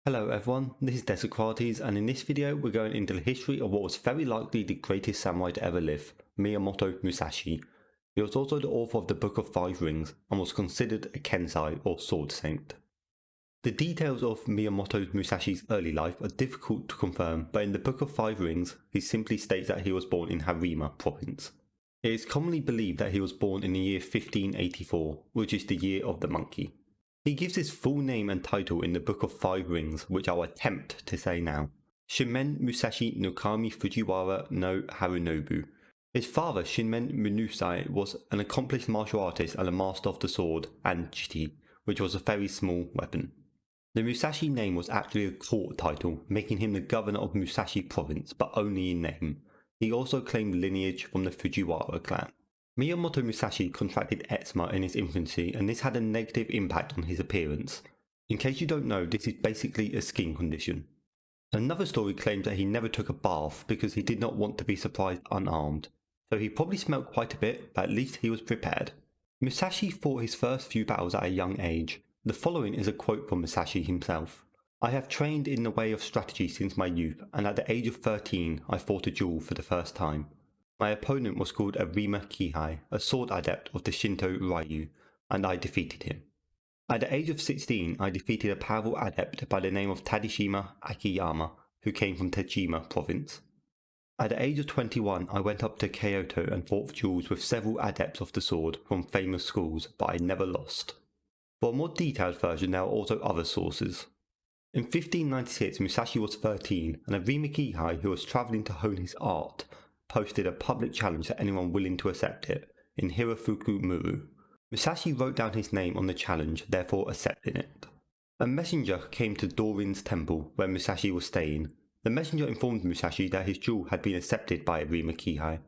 Hello everyone, this is Desocrates, and in this video we're going into the history of what was very likely the greatest samurai to ever live, Miyamoto Musashi. He was also the author of the Book of Five Rings and was considered a kensai or sword saint. The details of Miyamoto Musashi's early life are difficult to confirm, but in the Book of Five Rings he simply states that he was born in Harima province. It is commonly believed that he was born in the year 1584, which is the year of the monkey. He gives his full name and title in the Book of Five Rings, which I'll attempt to say now. Shinmen Musashi no Kami Fujiwara no Harunobu. His father, Shinmen Munusai, was an accomplished martial artist and a master of the sword, and jiti, which was a very small weapon. The Musashi name was actually a court title, making him the governor of Musashi province, but only in name. He also claimed lineage from the Fujiwara clan. Miyamoto Musashi contracted eczema in his infancy, and this had a negative impact on his appearance. In case you don't know, this is basically a skin condition. Another story claims that he never took a bath because he did not want to be surprised unarmed. So he probably smelled quite a bit, but at least he was prepared. Musashi fought his first few battles at a young age. The following is a quote from Musashi himself. "I have trained in the way of strategy since my youth, and at the age of 13 I fought a duel for the first time. My opponent was called a Rima Kihai, a sword adept of the Shinto Ryu, and I defeated him. At the age of 16, I defeated a powerful adept by the name of Tadashima Akiyama, who came from Tajima province. At the age of 21, I went up to Kyoto and fought duels with several adepts of the sword from famous schools, but I never lost." For a more detailed version, there are also other sources. In 1596, Musashi was 13, and a Rima Kihai who was travelling to hone his art posted a public challenge to anyone willing to accept it in Hirafuku Muru. Musashi wrote down his name on the challenge, therefore accepting it. A messenger came to Dorin's temple where Musashi was staying. The messenger informed Musashi that his duel had been accepted by a Rima Kihai.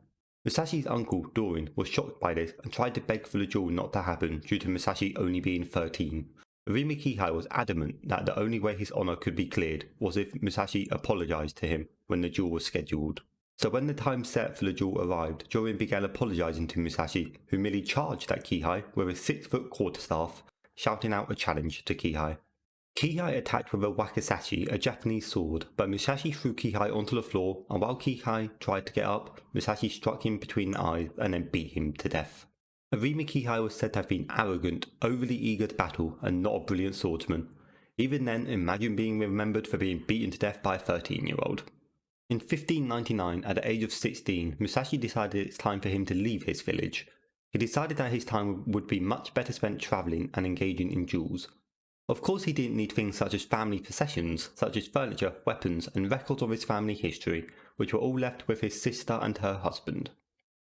Musashi's uncle, Dorin, was shocked by this and tried to beg for the duel not to happen due to Musashi only being 13. Rima Kihai was adamant that the only way his honour could be cleared was if Musashi apologised to him when the duel was scheduled. So when the time set for the duel arrived, Dorin began apologising to Musashi, who merely charged at Kihai with a 6-foot quarterstaff, shouting out a challenge to Kihai. Kihai attacked with a wakizashi, a Japanese sword, but Musashi threw Kihai onto the floor, and while Kihai tried to get up, Musashi struck him between the eyes and then beat him to death. Rima Kihai was said to have been arrogant, overly eager to battle, and not a brilliant swordsman. Even then, imagine being remembered for being beaten to death by a 13-year-old. In 1599, at the age of 16, Musashi decided it's time for him to leave his village. He decided that his time would be much better spent travelling and engaging in duels. Of course, he didn't need things such as family possessions, such as furniture, weapons, and records of his family history, which were all left with his sister and her husband.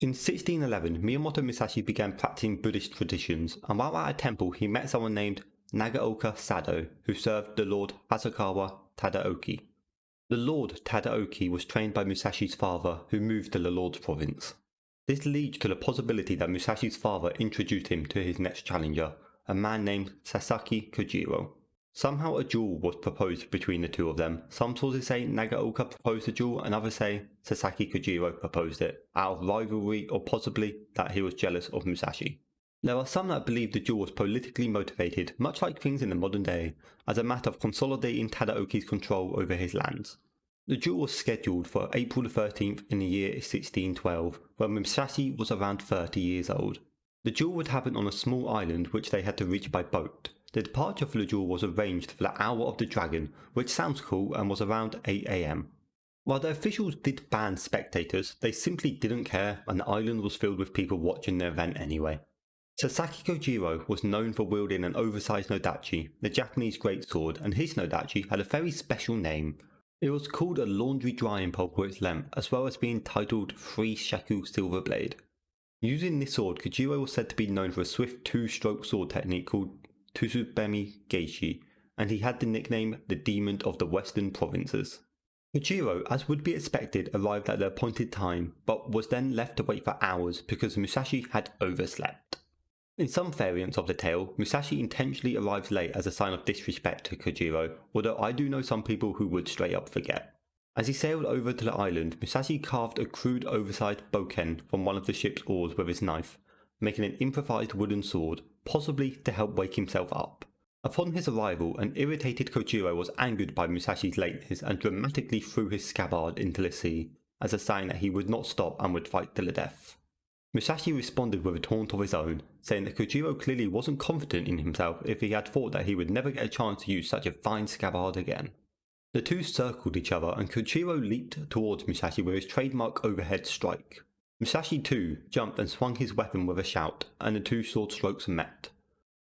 In 1611, Miyamoto Musashi began practicing Buddhist traditions, and while at a temple he met someone named Nagaoka Sado, who served the Lord Hasakawa Tadaoki. The Lord Tadaoki was trained by Musashi's father, who moved to the Lord's province. This leads to the possibility that Musashi's father introduced him to his next challenger, a man named Sasaki Kojiro. Somehow a duel was proposed between the two of them. Some sources say Nagaoka proposed the duel, and others say Sasaki Kojiro proposed it, out of rivalry or possibly that he was jealous of Musashi. There are some that believe the duel was politically motivated, much like things in the modern day, as a matter of consolidating Tadaoki's control over his lands. The duel was scheduled for April the 13th in the year 1612, when Musashi was around 30 years old. The duel would happen on a small island which they had to reach by boat. The departure for the duel was arranged for the Hour of the Dragon, which sounds cool and was around 8 AM. While the officials did ban spectators, they simply didn't care, and the island was filled with people watching the event anyway. Sasaki Kojiro was known for wielding an oversized nodachi, the Japanese greatsword, and his nodachi had a very special name. It was called a laundry drying pole for its length, as well as being titled 3 Shaku Silver Blade. Using this sword, Kojiro was said to be known for a swift 2-stroke sword technique called Tsubemi Geishi, and he had the nickname the Demon of the Western Provinces. Kojiro, as would be expected, arrived at the appointed time, but was then left to wait for hours because Musashi had overslept. In some variants of the tale, Musashi intentionally arrives late as a sign of disrespect to Kojiro, although I do know some people who would straight up forget. As he sailed over to the island, Musashi carved a crude oversized boken from one of the ship's oars with his knife, making an improvised wooden sword, possibly to help wake himself up. Upon his arrival, an irritated Kojiro was angered by Musashi's lateness and dramatically threw his scabbard into the sea, as a sign that he would not stop and would fight till the death. Musashi responded with a taunt of his own, saying that Kojiro clearly wasn't confident in himself if he had thought that he would never get a chance to use such a fine scabbard again. The two circled each other and Kojiro leaped towards Musashi with his trademark overhead strike. Musashi too jumped and swung his weapon with a shout, and the two sword strokes met.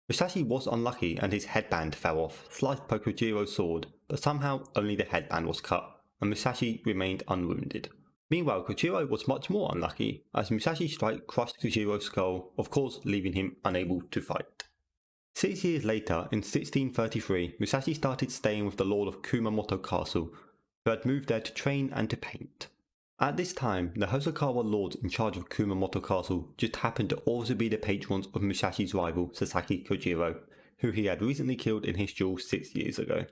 Musashi was unlucky and his headband fell off, sliced by Kojiro's sword, but somehow only the headband was cut, and Musashi remained unwounded. Meanwhile, Kojiro was much more unlucky, as Musashi's strike crushed Kojiro's skull, of course leaving him unable to fight. 6 years later, in 1633, Musashi started staying with the Lord of Kumamoto Castle, who had moved there to train and to paint. At this time, the Hosokawa lords in charge of Kumamoto Castle just happened to also be the patrons of Musashi's rival Sasaki Kojiro, who he had recently killed in his duel 6 years ago.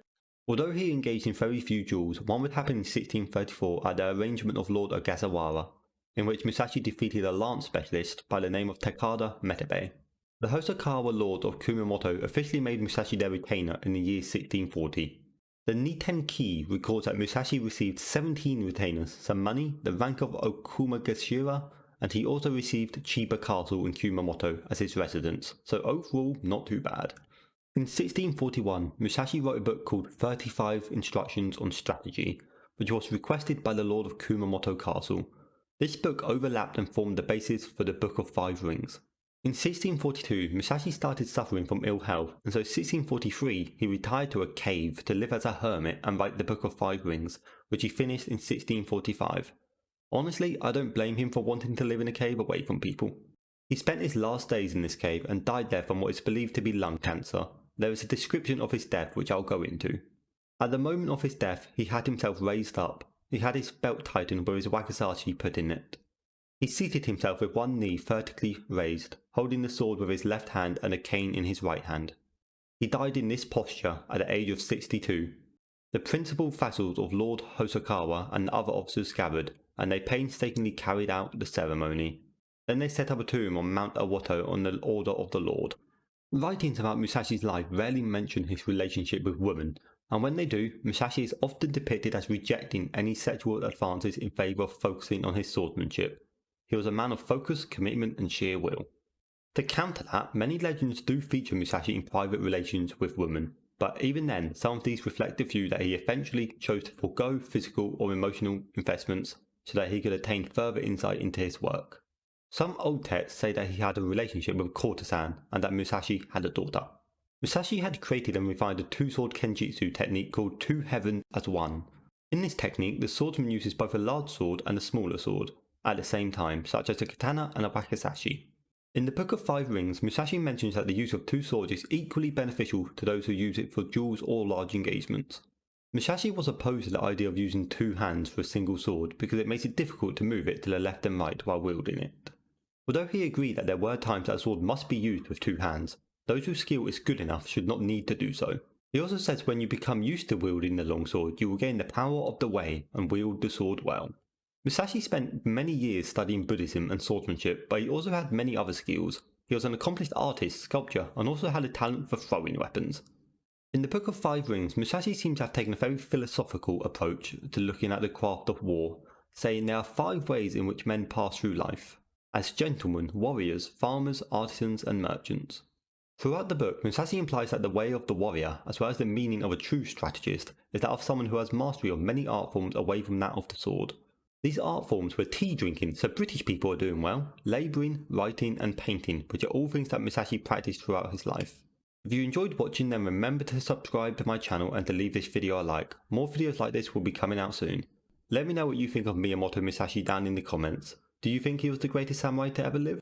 Although he engaged in very few duels, one would happen in 1634 at the arrangement of Lord Ogasawara, in which Musashi defeated a lance specialist by the name of Takada Metabe. The Hosokawa lords of Kumamoto officially made Musashi their retainer in the year 1640. The Niten Ki records that Musashi received 17 retainers, some money, the rank of Okumagashira, and he also received Chiba Castle in Kumamoto as his residence, so overall not too bad. In 1641, Musashi wrote a book called 35 Instructions on Strategy, which was requested by the Lord of Kumamoto Castle. This book overlapped and formed the basis for the Book of Five Rings. In 1642, Musashi started suffering from ill health, and so 1643 he retired to a cave to live as a hermit and write the Book of Five Rings, which he finished in 1645. Honestly, I don't blame him for wanting to live in a cave away from people. He spent his last days in this cave and died there from what is believed to be lung cancer. There is a description of his death which I'll go into. At the moment of his death, he had himself raised up. He had his belt tightened where his wakizashi put in it. He seated himself with one knee vertically raised, holding the sword with his left hand and a cane in his right hand. He died in this posture at the age of 62. The principal vassals of Lord Hosokawa and other officers gathered, and they painstakingly carried out the ceremony. Then they set up a tomb on Mount Awato on the order of the Lord. Writings about Musashi's life rarely mention his relationship with women, and when they do, Musashi is often depicted as rejecting any sexual advances in favour of focusing on his swordsmanship. He was a man of focus, commitment and sheer will. To counter that, many legends do feature Musashi in private relations with women, but even then, some of these reflect the view that he eventually chose to forego physical or emotional investments so that he could attain further insight into his work. Some old texts say that he had a relationship with a courtesan and that Musashi had a daughter. Musashi had created and refined a two-sword kenjutsu technique called two heavens as one. In this technique, the swordsman uses both a large sword and a smaller sword at the same time, such as a katana and a wakizashi. In the Book of Five Rings, Musashi mentions that the use of two swords is equally beneficial to those who use it for duels or large engagements. Musashi was opposed to the idea of using two hands for a single sword because it makes it difficult to move it to the left and right while wielding it. Although he agreed that there were times that a sword must be used with two hands, those whose skill is good enough should not need to do so. He also says when you become used to wielding the long sword, you will gain the power of the way and wield the sword well. Musashi spent many years studying Buddhism and swordsmanship, but he also had many other skills. He was an accomplished artist, sculptor, and also had a talent for throwing weapons. In the Book of Five Rings, Musashi seems to have taken a very philosophical approach to looking at the craft of war, saying there are 5 ways in which men pass through life: as gentlemen, warriors, farmers, artisans, and merchants. Throughout the book, Musashi implies that the way of the warrior, as well as the meaning of a true strategist, is that of someone who has mastery of many art forms away from that of the sword. These art forms were tea drinking, so British people are doing well, labouring, writing and painting, which are all things that Musashi practiced throughout his life. If you enjoyed watching, then remember to subscribe to my channel and to leave this video a like. More videos like this will be coming out soon. Let me know what you think of Miyamoto Musashi down in the comments. Do you think he was the greatest samurai to ever live?